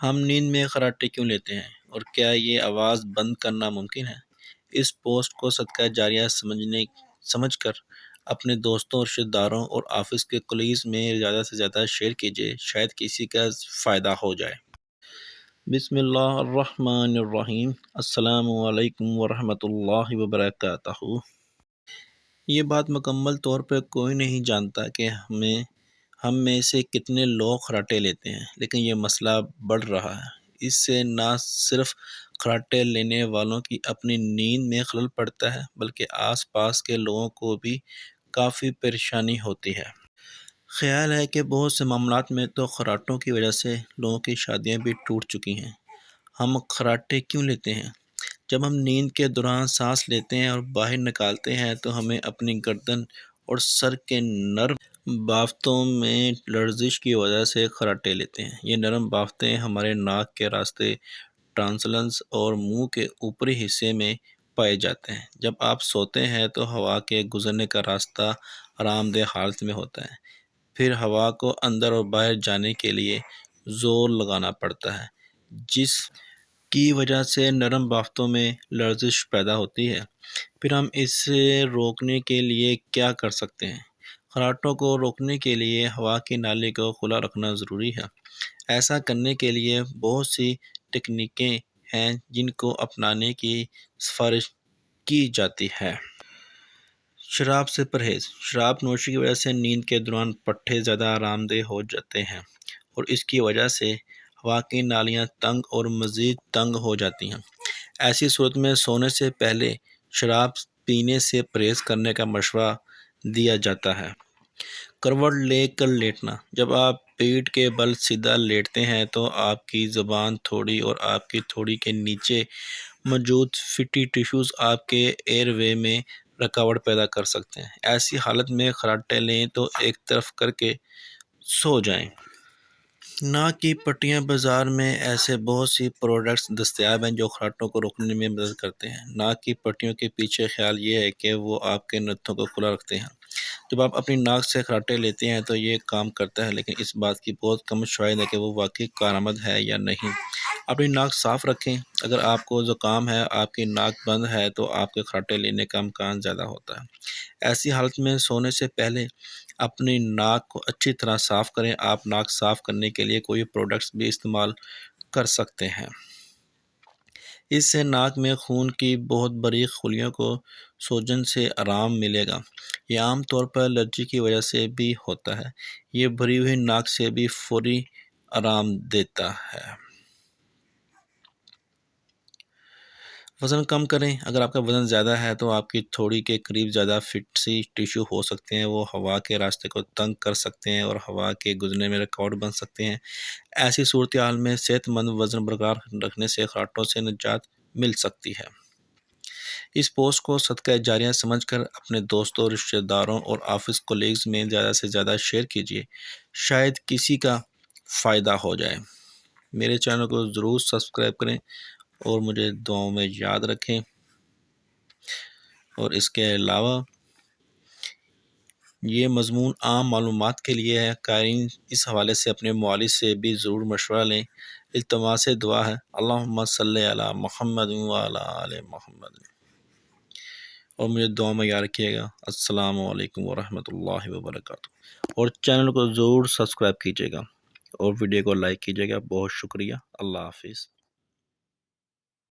ہم نیند میں خراٹے کیوں لیتے ہیں اور کیا یہ آواز بند کرنا ممکن ہے؟ اس پوسٹ کو صدقہ جاریہ سمجھ کر اپنے دوستوں، رشتہ داروں اور آفس کے کولیگز میں زیادہ سے زیادہ شیئر کیجیے، شاید کسی کا فائدہ ہو جائے۔ بسم اللہ الرحمن الرحیم۔ السلام علیکم ورحمۃ اللہ وبرکاتہ۔ یہ بات مکمل طور پر کوئی نہیں جانتا کہ ہم میں سے کتنے لوگ خراٹے لیتے ہیں، لیکن یہ مسئلہ بڑھ رہا ہے۔ اس سے نہ صرف خراٹے لینے والوں کی اپنی نیند میں خلل پڑتا ہے، بلکہ آس پاس کے لوگوں کو بھی کافی پریشانی ہوتی ہے۔ خیال ہے کہ بہت سے معاملات میں تو خراٹوں کی وجہ سے لوگوں کی شادیاں بھی ٹوٹ چکی ہیں۔ ہم خراٹے کیوں لیتے ہیں؟ جب ہم نیند کے دوران سانس لیتے ہیں اور باہر نکالتے ہیں تو ہمیں اپنی گردن اور سر کے نرم بافتوں میں لرزش کی وجہ سے خراٹے لیتے ہیں۔ یہ نرم بافتیں ہمارے ناک کے راستے، ٹانسلز اور منہ کے اوپری حصے میں پائے جاتے ہیں۔ جب آپ سوتے ہیں تو ہوا کے گزرنے کا راستہ آرام دہ حالت میں ہوتا ہے، پھر ہوا کو اندر اور باہر جانے کے لیے زور لگانا پڑتا ہے، جس کی وجہ سے نرم بافتوں میں لرزش پیدا ہوتی ہے۔ پھر ہم اسے روکنے کے لیے کیا کر سکتے ہیں؟ خراٹوں کو روکنے کے لیے ہوا کی نالی کو کھلا رکھنا ضروری ہے۔ ایسا کرنے کے لیے بہت سی ٹیکنیکیں ہیں جن کو اپنانے کی سفارش کی جاتی ہے۔ شراب سے پرہیز۔ شراب نوشی کی وجہ سے نیند کے دوران پٹھے زیادہ آرام دہ ہو جاتے ہیں اور اس کی وجہ سے ہوا کی نالیاں تنگ اور مزید تنگ ہو جاتی ہیں۔ ایسی صورت میں سونے سے پہلے شراب پینے سے پرہیز کرنے کا مشورہ دیا جاتا ہے۔ کروٹ لے کر لیٹنا۔ جب آپ پیٹھ کے بل سیدھا لیٹتے ہیں تو آپ کی زبان، تھوڑی اور آپ کی تھوڑی کے نیچے موجود فیٹی ٹشوز آپ کے ایئر وے میں رکاوٹ پیدا کر سکتے ہیں۔ ایسی حالت میں خراٹے لیں تو ایک طرف کر کے سو جائیں۔ ناک کی پٹیاں۔ بازار میں ایسے بہت سی پروڈکٹس دستیاب ہیں جو خراٹوں کو روکنے میں مدد کرتے ہیں۔ ناک کی پٹیوں کے پیچھے خیال یہ ہے کہ وہ آپ کے نتھوں کو کھلا رکھتے ہیں۔ جب آپ اپنی ناک سے خراٹے لیتے ہیں تو یہ کام کرتا ہے، لیکن اس بات کی بہت کم شواہد ہے کہ وہ واقعی کارآمد ہے یا نہیں۔ اپنی ناک صاف رکھیں۔ اگر آپ کو زکام ہے، آپ کی ناک بند ہے تو آپ کے خراٹے لینے کا امکان زیادہ ہوتا ہے۔ ایسی حالت میں سونے سے پہلے اپنی ناک کو اچھی طرح صاف کریں۔ آپ ناک صاف کرنے کے لیے کوئی پروڈکٹس بھی استعمال کر سکتے ہیں۔ اس سے ناک میں خون کی بہت باریک خلیوں کو سوجن سے آرام ملے گا۔ یہ عام طور پر الرجی کی وجہ سے بھی ہوتا ہے۔ یہ بھری ہوئی ناک سے بھی فوری آرام دیتا ہے۔ وزن کم کریں۔ اگر آپ کا وزن زیادہ ہے تو آپ کی تھوڑی کے قریب زیادہ فٹسی ٹشو ہو سکتے ہیں۔ وہ ہوا کے راستے کو تنگ کر سکتے ہیں اور ہوا کے گزرنے میں رکاوٹ بن سکتے ہیں۔ ایسی صورتحال میں صحت مند وزن برقرار رکھنے سے خراٹوں سے نجات مل سکتی ہے۔ اس پوسٹ کو صدقہ جاریہ سمجھ کر اپنے دوستوں، رشتہ داروں اور آفس کولیگز میں زیادہ سے زیادہ شیئر کیجیے، شاید کسی کا فائدہ ہو جائے۔ میرے چینل کو ضرور سبسکرائب کریں اور مجھے دعاؤں میں یاد رکھیں۔ اور اس کے علاوہ یہ مضمون عام معلومات کے لیے ہے۔ قارئین اس حوالے سے اپنے معالج سے بھی ضرور مشورہ لیں۔ التماس دعا ہے، اللہم صلی علی محمد وعلی آل محمد۔ اور مجھے دعا میں یاد رکھیے گا۔ السلام علیکم ورحمۃ اللہ وبرکاتہ۔ اور چینل کو ضرور سبسکرائب کیجیے گا اور ویڈیو کو لائک کیجیے گا۔ بہت شکریہ۔ اللہ حافظ۔